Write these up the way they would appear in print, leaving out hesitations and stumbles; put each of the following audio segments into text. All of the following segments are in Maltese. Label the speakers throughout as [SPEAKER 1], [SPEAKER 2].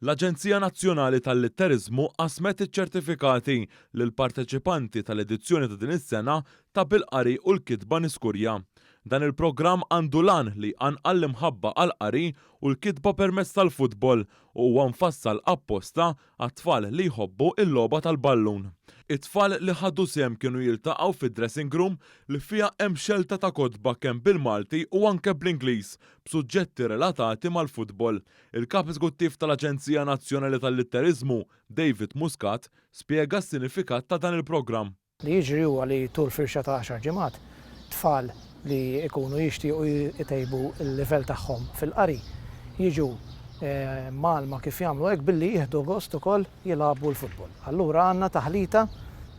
[SPEAKER 1] L-Aġenzija Nazzjonali tal-Litterizmu qasmet iċ-ċertifikati lil parteċipanti tal-edizzjoni ta' din is-sena ta' bil-qari u l-kitba niskurja. Dan il-programm għandu lan li għanqal l-imħabba għal-qari u l-kitba permezz tal-futbol u huwa mfassal apposta għat-tfal li jħobbu il-logħba tal-ballun. It-tfal li ħaddu sehem kienu jiltaqgħu fid-dressing room li fiha hemm xelta ta' kotba kemm bil-Malti u anke bl-Ingliż b'suġġetti relatati mal-futbol. Il-kap eżekuttiv tal-Aġenzija Nazzjonali tal-Litterizmu, David Muscat, spjega s-sinifikat ta' dan il-programm.
[SPEAKER 2] Li jiġri huwa li tul firxa ta' 10 ġimgħat tfal li ikunu jixtiequ jtejbu l-livell tagħhom fil-qari jiġu malma kif jagħmlu hekk billi jieħdu gost ukoll jilagħbu l-futbol. Allura għandna taħlita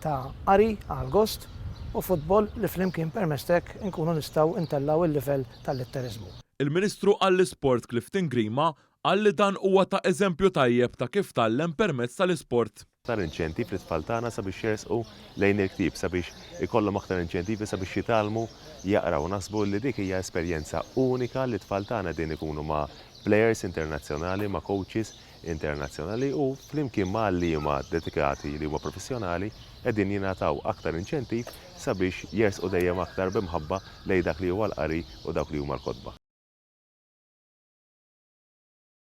[SPEAKER 2] ta' qari għal gost u futbol li flimkien permezz hekk inkunu nistgħu intellaw il-livell tal-litterizmu.
[SPEAKER 1] Il-Ministru għall-Isport Clifton Grima qal li dan huwa ta' eżempju tajjeb ta' kif tallem permezz tal-isport.
[SPEAKER 3] Aktar inċentiv li tfal tagħna sabiex jersqu lejn il-ktieb sabiex ikollhom aktar inċentivi sabiex jitalmu jaqraw naħsbu li dik hija esperjenza unika li tfal tagħna din ikunu ma' players internazzjonali, ma' coaches internazzjonali u flimkien ma' liema dedikati li huma professjonali qegħdin jingħataw aktar inċentiv sabiex jersqu dejjem aktar b'imħabba lejn dak li huwa l-qari u dak li huma l-kotba.